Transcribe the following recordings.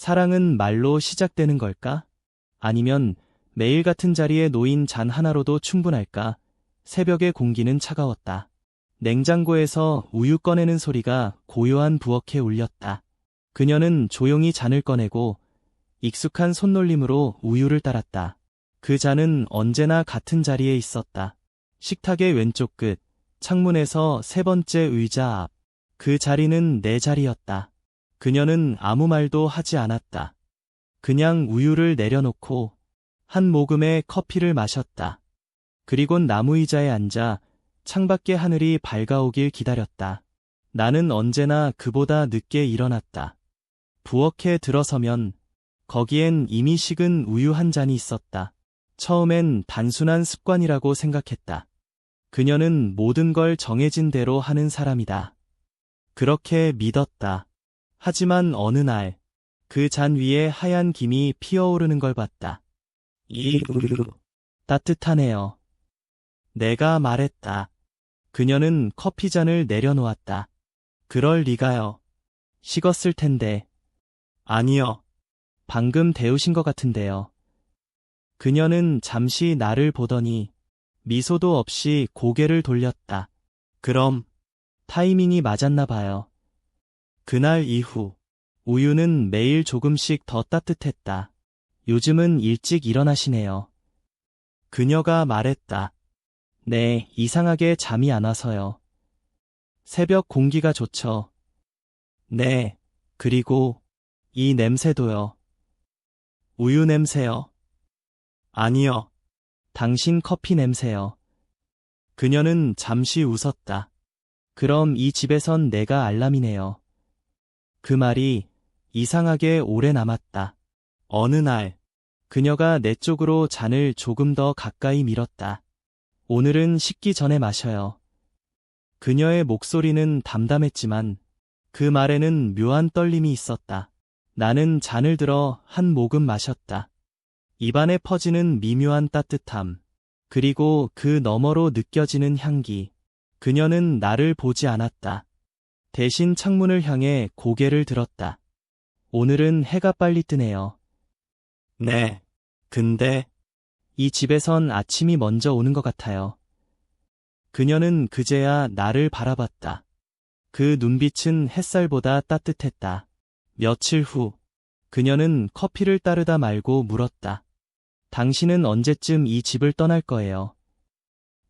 사랑은 말로 시작되는 걸까? 아니면 매일 같은 자리에 놓인 잔 하나로도 충분할까? 새벽의 공기는 차가웠다. 냉장고에서 우유 꺼내는 소리가 고요한 부엌에 울렸다. 그녀는 조용히 잔을 꺼내고 익숙한 손놀림으로 우유를 따랐다. 그 잔은 언제나 같은 자리에 있었다. 식탁의 왼쪽 끝, 창문에서 세 번째 의자 앞. 그 자리는 내 자리였다. 그녀는 아무 말도 하지 않았다. 그냥 우유를 내려놓고 한 모금의 커피를 마셨다. 그리곤 나무 의자에 앉아 창밖의 하늘이 밝아오길 기다렸다. 나는 언제나 그보다 늦게 일어났다. 부엌에 들어서면 거기엔 이미 식은 우유 한 잔이 있었다. 처음엔 단순한 습관이라고 생각했다. 그녀는 모든 걸 정해진 대로 하는 사람이다. 그렇게 믿었다. 하지만 어느 날, 그 잔 위에 하얀 김이 피어오르는 걸 봤다. 이 우유 따뜻하네요. 내가 말했다. 그녀는 커피잔을 내려놓았다. 그럴 리가요. 식었을 텐데. 아니요. 방금 데우신 것 같은데요. 그녀는 잠시 나를 보더니 미소도 없이 고개를 돌렸다. 그럼 타이밍이 맞았나 봐요. 그날 이후 우유는 매일 조금씩 더 따뜻했다. 요즘은 일찍 일어나시네요. 그녀가 말했다. 네, 이상하게 잠이 안 와서요. 새벽 공기가 좋죠. 네, 그리고 이 냄새도요. 우유 냄새요. 아니요. 당신 커피 냄새요. 그녀는 잠시 웃었다. 그럼 이 집에선 내가 알람이네요. 그 말이 이상하게 오래 남았다. 어느 날, 그녀가 내 쪽으로 잔을 조금 더 가까이 밀었다. 오늘은 식기 전에 마셔요. 그녀의 목소리는 담담했지만 그 말에는 묘한 떨림이 있었다. 나는 잔을 들어 한 모금 마셨다. 입안에 퍼지는 미묘한 따뜻함, 그리고 그 너머로 느껴지는 향기. 그녀는 나를 보지 않았다. 대신 창문을 향해 고개를 들었다. 오늘은 해가 빨리 뜨네요. 네. 근데 이 집에선 아침이 먼저 오는 것 같아요. 그녀는 그제야 나를 바라봤다. 그 눈빛은 햇살보다 따뜻했다. 며칠 후, 그녀는 커피를 따르다 말고 물었다. 당신은 언제쯤 이 집을 떠날 거예요?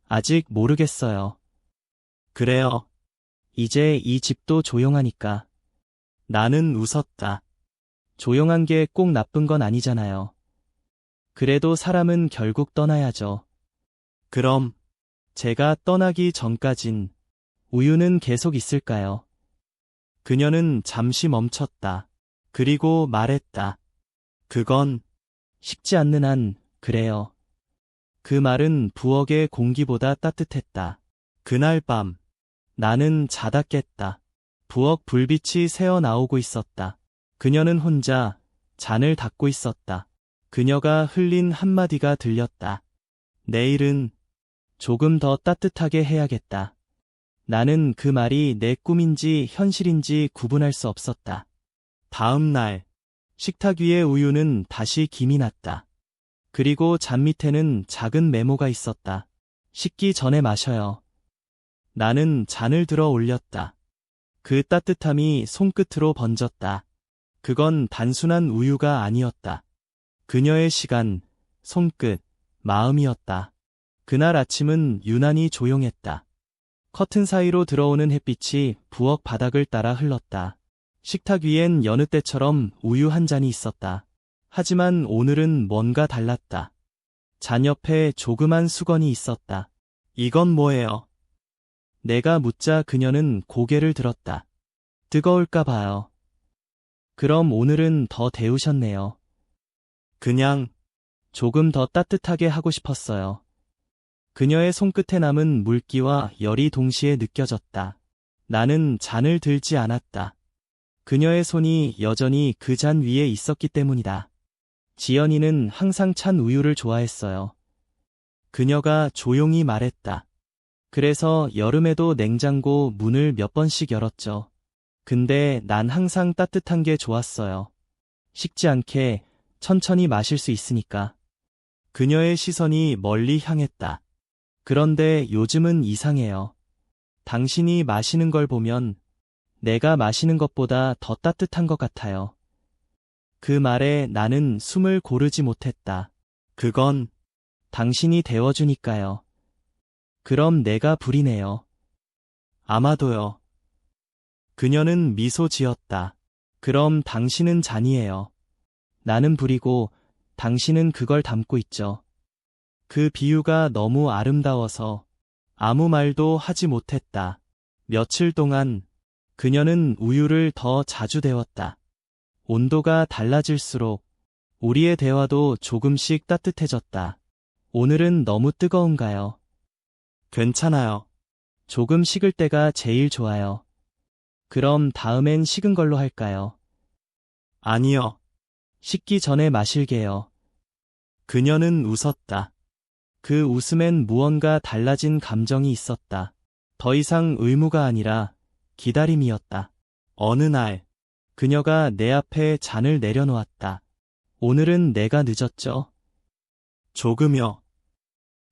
아직 모르겠어요. 그래요. 이제 이 집도 조용하니까. 나는 웃었다. 조용한 게 꼭 나쁜 건 아니잖아요. 그래도 사람은 결국 떠나야죠. 그럼 제가 떠나기 전까진 우유는 계속 있을까요? 그녀는 잠시 멈췄다. 그리고 말했다. 그건 식지 않는 한 그래요. 그 말은 부엌의 공기보다 따뜻했다. 그날 밤 나는 자다 깼다. 부엌 불빛이 새어 나오고 있었다. 그녀는 혼자 잔을 닦고 있었다. 그녀가 흘린 한마디가 들렸다. 내일은 조금 더 따뜻하게 해야겠다. 나는 그 말이 내 꿈인지 현실인지 구분할 수 없었다. 다음 날, 식탁 위의 우유는 다시 김이 났다. 그리고 잔 밑에는 작은 메모가 있었다. 식기 전에 마셔요. 나는 잔을 들어 올렸다. 그 따뜻함이 손끝으로 번졌다. 그건 단순한 우유가 아니었다. 그녀의 시간, 손끝, 마음이었다. 그날 아침은 유난히 조용했다. 커튼 사이로 들어오는 햇빛이 부엌 바닥을 따라 흘렀다. 식탁 위엔 여느 때처럼 우유 한 잔이 있었다. 하지만 오늘은 뭔가 달랐다. 잔 옆에 조그만 수건이 있었다. 이건 뭐예요? 내가 묻자 그녀는 고개를 들었다. 뜨거울까 봐요. 그럼 오늘은 더 데우셨네요. 그냥 조금 더 따뜻하게 하고 싶었어요. 그녀의 손끝에 남은 물기와 열이 동시에 느껴졌다. 나는 잔을 들지 않았다. 그녀의 손이 여전히 그 잔 위에 있었기 때문이다. 지연이는 항상 찬 우유를 좋아했어요. 그녀가 조용히 말했다. 그래서 여름에도 냉장고 문을 몇 번씩 열었죠. 근데 난 항상 따뜻한 게 좋았어요. 식지 않게 천천히 마실 수 있으니까. 그녀의 시선이 멀리 향했다. 그런데 요즘은 이상해요. 당신이 마시는 걸 보면 내가 마시는 것보다 더 따뜻한 것 같아요. 그 말에 나는 숨을 고르지 못했다. 그건 당신이 데워주니까요. 그럼 내가 불이네요. 아마도요. 그녀는 미소 지었다. 그럼 당신은 잔이에요. 나는 불이고 당신은 그걸 담고 있죠. 그 비유가 너무 아름다워서 아무 말도 하지 못했다. 며칠 동안 그녀는 우유를 더 자주 데웠다. 온도가 달라질수록 우리의 대화도 조금씩 따뜻해졌다. 오늘은 너무 뜨거운가요? 괜찮아요. 조금 식을 때가 제일 좋아요. 그럼 다음엔 식은 걸로 할까요? 아니요. 식기 전에 마실게요. 그녀는 웃었다. 그 웃음엔 무언가 달라진 감정이 있었다. 더 이상 의무가 아니라 기다림이었다. 어느 날, 그녀가 내 앞에 잔을 내려놓았다. 오늘은 내가 늦었죠? 조금요.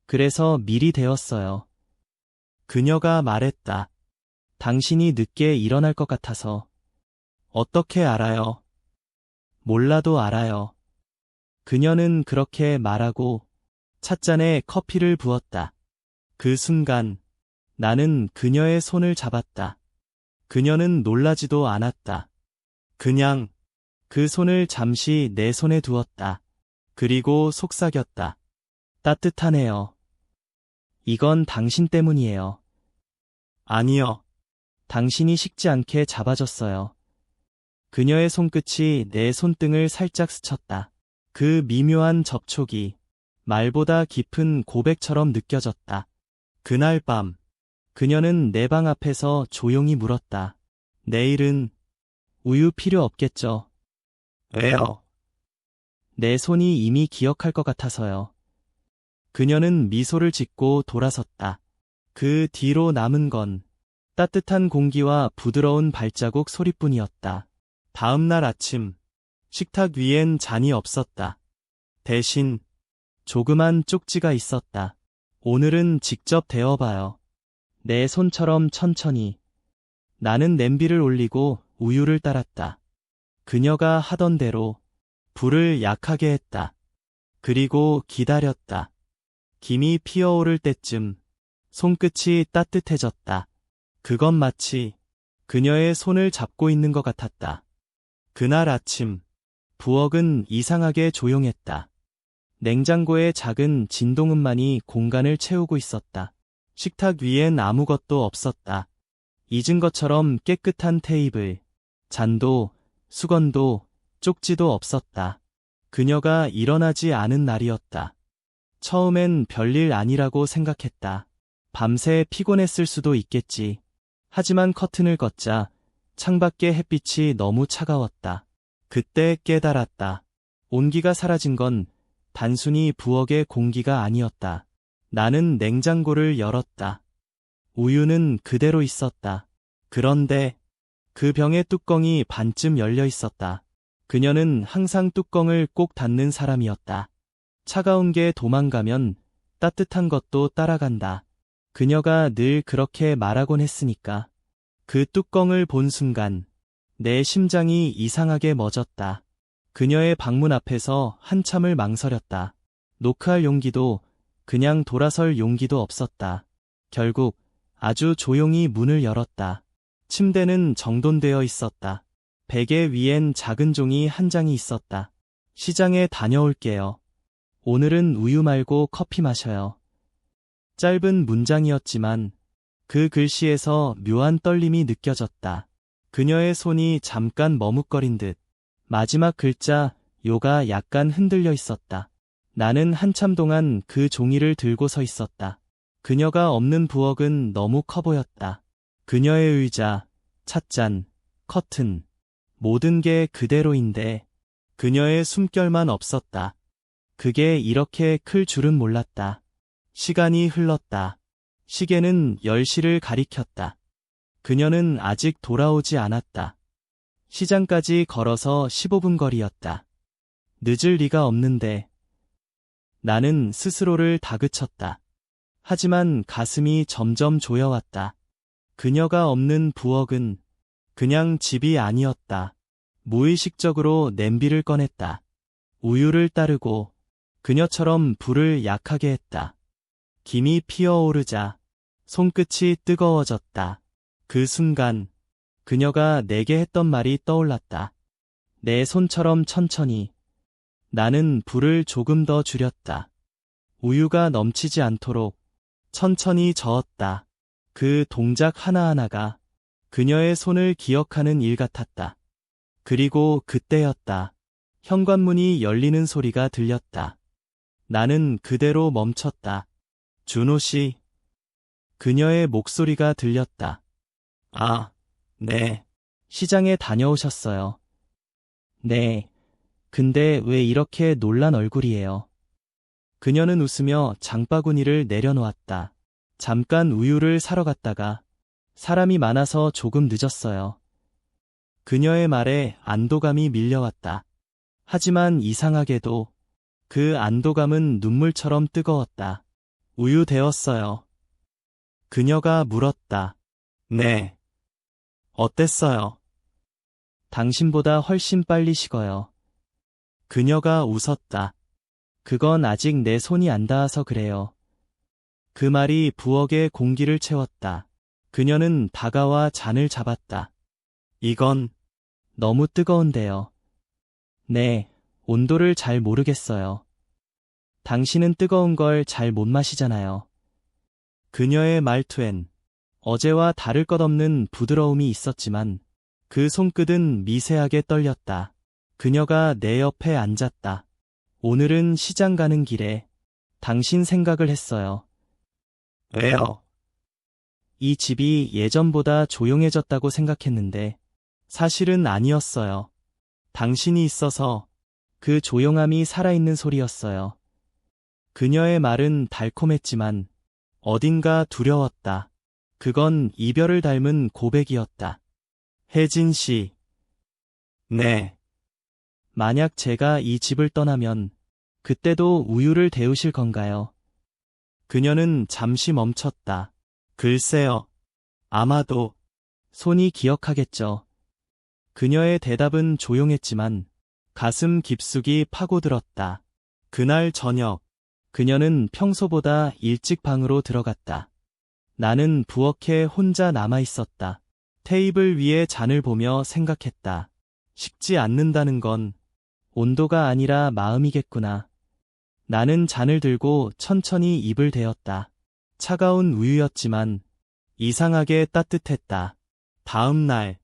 그래서 미리 데웠어요. 그녀가 말했다. 당신이 늦게 일어날 것 같아서. 어떻게 알아요? 몰라도 알아요. 그녀는 그렇게 말하고 찻잔에 커피를 부었다. 그 순간 나는 그녀의 손을 잡았다. 그녀는 놀라지도 않았다. 그냥 그 손을 잠시 내 손에 두었다. 그리고 속삭였다. 따뜻하네요. 이건 당신 때문이에요. 아니요. 당신이 식지 않게 잡아줬어요. 그녀의 손끝이 내 손등을 살짝 스쳤다. 그 미묘한 접촉이 말보다 깊은 고백처럼 느껴졌다. 그날 밤, 그녀는 내 방 앞에서 조용히 물었다. 내일은 우유 필요 없겠죠? 왜요? 내 손이 이미 기억할 것 같아서요. 그녀는 미소를 짓고 돌아섰다. 그 뒤로 남은 건 따뜻한 공기와 부드러운 발자국 소리뿐이었다. 다음 날 아침, 식탁 위엔 잔이 없었다. 대신 조그만 쪽지가 있었다. 오늘은 직접 데워봐요. 내 손처럼 천천히. 나는 냄비를 올리고 우유를 따랐다. 그녀가 하던 대로 불을 약하게 했다. 그리고 기다렸다. 김이 피어오를 때쯤 손끝이 따뜻해졌다. 그건 마치 그녀의 손을 잡고 있는 것 같았다. 그날 아침, 부엌은 이상하게 조용했다. 냉장고의 작은 진동음만이 공간을 채우고 있었다. 식탁 위엔 아무것도 없었다. 잊은 것처럼 깨끗한 테이블, 잔도, 수건도, 쪽지도 없었다. 그녀가 일어나지 않은 날이었다. 처음엔 별일 아니라고 생각했다. 밤새 피곤했을 수도 있겠지. 하지만 커튼을 걷자 창밖의 햇빛이 너무 차가웠다. 그때 깨달았다. 온기가 사라진 건 단순히 부엌의 공기가 아니었다. 나는 냉장고를 열었다. 우유는 그대로 있었다. 그런데 그 병의 뚜껑이 반쯤 열려 있었다. 그녀는 항상 뚜껑을 꼭 닫는 사람이었다. 차가운 게 도망가면 따뜻한 것도 따라간다. 그녀가 늘 그렇게 말하곤 했으니까. 그 뚜껑을 본 순간 내 심장이 이상하게 멎었다. 그녀의 방문 앞에서 한참을 망설였다. 노크할 용기도 그냥 돌아설 용기도 없었다. 결국 아주 조용히 문을 열었다. 침대는 정돈되어 있었다. 베개 위엔 작은 종이 한 장이 있었다. 시장에 다녀올게요. 오늘은 우유 말고 커피 마셔요. 짧은 문장이었지만 그 글씨에서 묘한 떨림이 느껴졌다. 그녀의 손이 잠깐 머뭇거린 듯 마지막 글자 요가 약간 흔들려 있었다. 나는 한참 동안 그 종이를 들고 서 있었다. 그녀가 없는 부엌은 너무 커 보였다. 그녀의 의자, 찻잔, 커튼, 모든 게 그대로인데 그녀의 숨결만 없었다. 그게 이렇게 클 줄은 몰랐다. 시간이 흘렀다. 시계는 10시를 가리켰다. 그녀는 아직 돌아오지 않았다. 시장까지 걸어서 15분 거리였다. 늦을 리가 없는데. 나는 스스로를 다그쳤다. 하지만 가슴이 점점 조여왔다. 그녀가 없는 부엌은 그냥 집이 아니었다. 무의식적으로 냄비를 꺼냈다. 우유를 따르고 그녀처럼 불을 약하게 했다. 김이 피어오르자 손끝이 뜨거워졌다. 그 순간 그녀가 내게 했던 말이 떠올랐다. 내 손처럼 천천히. 나는 불을 조금 더 줄였다. 우유가 넘치지 않도록 천천히 저었다. 그 동작 하나하나가 그녀의 손을 기억하는 일 같았다. 그리고 그때였다. 현관문이 열리는 소리가 들렸다. 나는 그대로 멈췄다. 준호 씨. 그녀의 목소리가 들렸다. 아, 네. 시장에 다녀오셨어요. 네. 근데 왜 이렇게 놀란 얼굴이에요? 그녀는 웃으며 장바구니를 내려놓았다. 잠깐 우유를 사러 갔다가 사람이 많아서 조금 늦었어요. 그녀의 말에 안도감이 밀려왔다. 하지만 이상하게도 그 안도감은 눈물처럼 뜨거웠다. 우유 데웠어요. 그녀가 물었다. 네. 어땠어요? 당신보다 훨씬 빨리 식어요. 그녀가 웃었다. 그건 아직 내 손이 안 닿아서 그래요. 그 말이 부엌의 공기를 채웠다. 그녀는 다가와 잔을 잡았다. 이건 너무 뜨거운데요. 네, 온도를 잘 모르겠어요. 당신은 뜨거운 걸 잘 못 마시잖아요. 그녀의 말투엔 어제와 다를 것 없는 부드러움이 있었지만 그 손끝은 미세하게 떨렸다. 그녀가 내 옆에 앉았다. 오늘은 시장 가는 길에 당신 생각을 했어요. 왜요? 이 집이 예전보다 조용해졌다고 생각했는데 사실은 아니었어요. 당신이 있어서 그 조용함이 살아있는 소리였어요. 그녀의 말은 달콤했지만 어딘가 두려웠다. 그건 이별을 닮은 고백이었다. 혜진 씨. 네. 만약 제가 이 집을 떠나면 그때도 우유를 데우실 건가요? 그녀는 잠시 멈췄다. 글쎄요. 아마도 손이 기억하겠죠. 그녀의 대답은 조용했지만 가슴 깊숙이 파고들었다. 그날 저녁, 그녀는 평소보다 일찍 방으로 들어갔다. 나는 부엌에 혼자 남아있었다. 테이블 위에 잔을 보며 생각했다. 식지 않는다는 건 온도가 아니라 마음이겠구나. 나는 잔을 들고 천천히 입을 대었다. 차가운 우유였지만 이상하게 따뜻했다. 다음 날,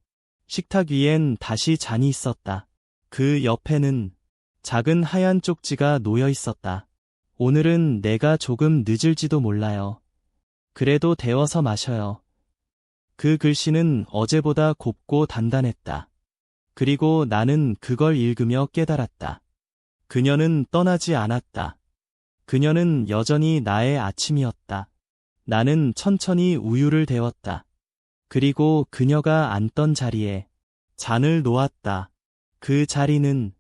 식탁 위엔 다시 잔이 있었다. 그 옆에는 작은 하얀 쪽지가 놓여 있었다. 오늘은 내가 조금 늦을지도 몰라요. 그래도 데워서 마셔요. 그 글씨는 어제보다 곱고 단단했다. 그리고 나는 그걸 읽으며 깨달았다. 그녀는 떠나지 않았다. 그녀는 여전히 나의 아침이었다. 나는 천천히 우유를 데웠다. 그리고 그녀가 앉던 자리에 잔을 놓았다. 그 자리는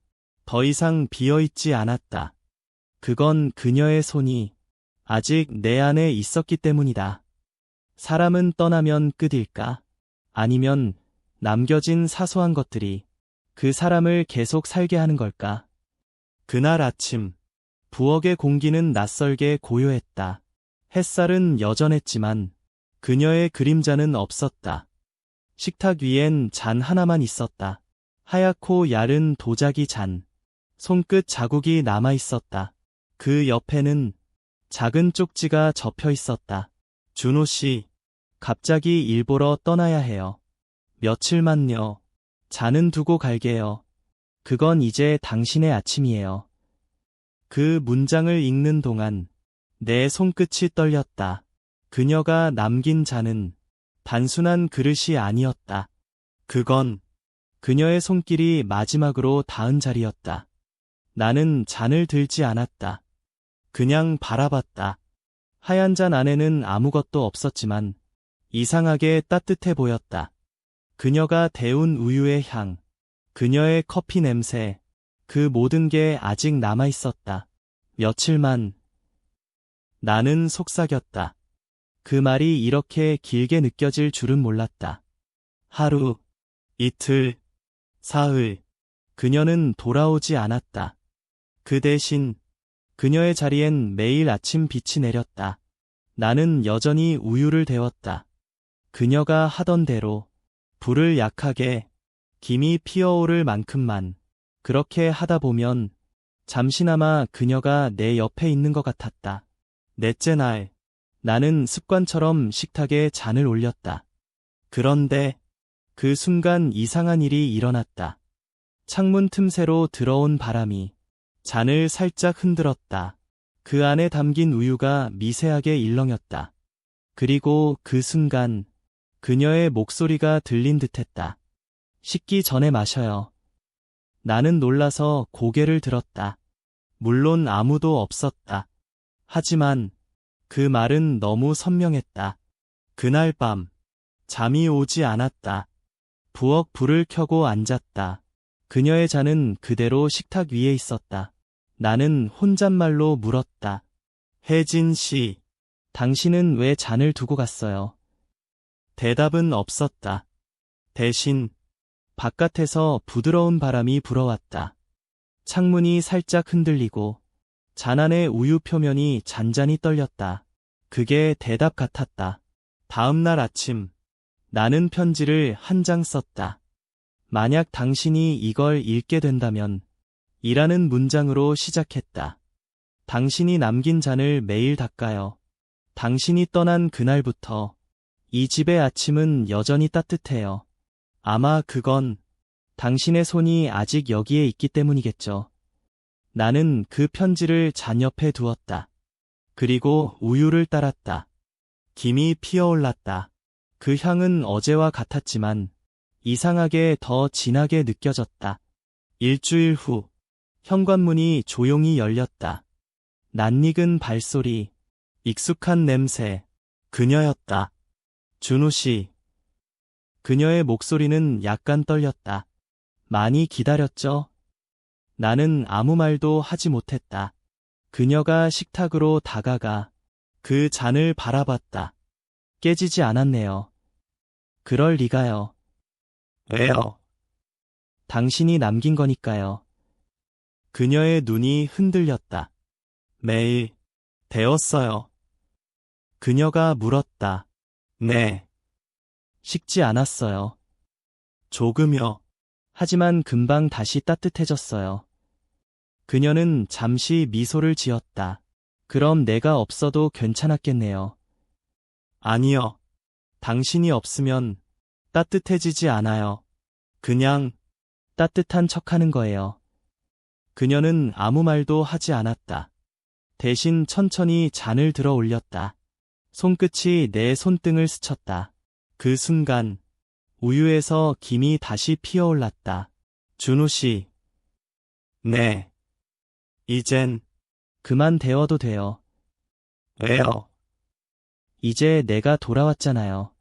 더 이상 비어있지 않았다. 그건 그녀의 손이 아직 내 안에 있었기 때문이다. 사람은 떠나면 끝일까? 아니면 남겨진 사소한 것들이 그 사람을 계속 살게 하는 걸까? 그날 아침, 부엌의 공기는 낯설게 고요했다. 햇살은 여전했지만 그녀의 그림자는 없었다. 식탁 위엔 잔 하나만 있었다. 하얗고 얇은 도자기 잔. 손끝 자국이 남아 있었다. 그 옆에는 작은 쪽지가 접혀 있었다. 준호 씨, 갑자기 일보러 떠나야 해요. 며칠만요. 잔은 두고 갈게요. 그건 이제 당신의 아침이에요. 그 문장을 읽는 동안 내 손끝이 떨렸다. 그녀가 남긴 잔은 단순한 그릇이 아니었다. 그건 그녀의 손길이 마지막으로 닿은 자리였다. 나는 잔을 들지 않았다. 그냥 바라봤다. 하얀 잔 안에는 아무것도 없었지만 이상하게 따뜻해 보였다. 그녀가 데운 우유의 향, 그녀의 커피 냄새, 그 모든 게 아직 남아 있었다. 며칠만. 나는 속삭였다. 그 말이 이렇게 길게 느껴질 줄은 몰랐다. 하루, 이틀, 사흘. 그녀는 돌아오지 않았다. 그 대신 그녀의 자리엔 매일 아침 빛이 내렸다. 나는 여전히 우유를 데웠다. 그녀가 하던 대로 불을 약하게 김이 피어오를 만큼만. 그렇게 하다 보면 잠시나마 그녀가 내 옆에 있는 것 같았다. 넷째 날, 나는 습관처럼 식탁에 잔을 올렸다. 그런데 그 순간 이상한 일이 일어났다. 창문 틈새로 들어온 바람이 잔을 살짝 흔들었다. 그 안에 담긴 우유가 미세하게 일렁였다. 그리고 그 순간 그녀의 목소리가 들린 듯했다. 식기 전에 마셔요. 나는 놀라서 고개를 들었다. 물론 아무도 없었다. 하지만 그 말은 너무 선명했다. 그날 밤 잠이 오지 않았다. 부엌 불을 켜고 앉았다. 그녀의 잔은 그대로 식탁 위에 있었다. 나는 혼잣말로 물었다. 혜진 씨, 당신은 왜 잔을 두고 갔어요? 대답은 없었다. 대신 바깥에서 부드러운 바람이 불어왔다. 창문이 살짝 흔들리고 잔 안의 우유 표면이 잔잔히 떨렸다. 그게 대답 같았다. 다음 날 아침, 나는 편지를 한 장 썼다. 만약 당신이 이걸 읽게 된다면 이라는 문장으로 시작했다. 당신이 남긴 잔을 매일 닦아요. 당신이 떠난 그날부터 이 집의 아침은 여전히 따뜻해요. 아마 그건 당신의 손이 아직 여기에 있기 때문이겠죠. 나는 그 편지를 잔 옆에 두었다. 그리고 우유를 따랐다. 김이 피어올랐다. 그 향은 어제와 같았지만 이상하게 더 진하게 느껴졌다. 일주일 후, 현관문이 조용히 열렸다. 낯익은 발소리, 익숙한 냄새, 그녀였다. 준우 씨. 그녀의 목소리는 약간 떨렸다. 많이 기다렸죠? 나는 아무 말도 하지 못했다. 그녀가 식탁으로 다가가 그 잔을 바라봤다. 깨지지 않았네요. 그럴 리가요. 왜요? 당신이 남긴 거니까요. 그녀의 눈이 흔들렸다. 매일 데웠어요. 그녀가 물었다. 네. 식지 않았어요. 조금요. 하지만 금방 다시 따뜻해졌어요. 그녀는 잠시 미소를 지었다. 그럼 내가 없어도 괜찮았겠네요. 아니요. 당신이 없으면 따뜻해지지 않아요. 그냥 따뜻한 척하는 거예요. 그녀는 아무 말도 하지 않았다. 대신 천천히 잔을 들어 올렸다. 손끝이 내 손등을 스쳤다. 그 순간 우유에서 김이 다시 피어올랐다. 준우 씨. 네. 이젠 그만 데워도 돼요. 왜요? 이제 내가 돌아왔잖아요.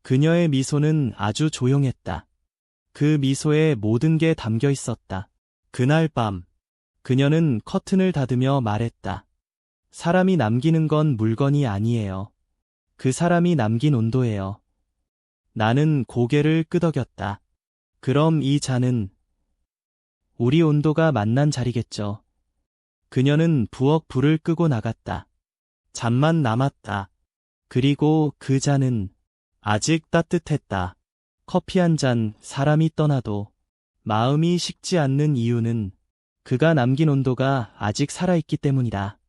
그녀의 미소는 아주 조용했다. 그 미소에 모든 게 담겨 있었다. 그날 밤, 그녀는 커튼을 닫으며 말했다. 사람이 남기는 건 물건이 아니에요. 그 사람이 남긴 온도예요. 나는 고개를 끄덕였다. 그럼 이 잔은 우리 온도가 만난 자리겠죠. 그녀는 부엌 불을 끄고 나갔다. 잔만 남았다. 그리고 그 잔은 아직 따뜻했다. 커피 한 잔, 사람이 떠나도 마음이 식지 않는 이유는 그가 남긴 온도가 아직 살아있기 때문이다.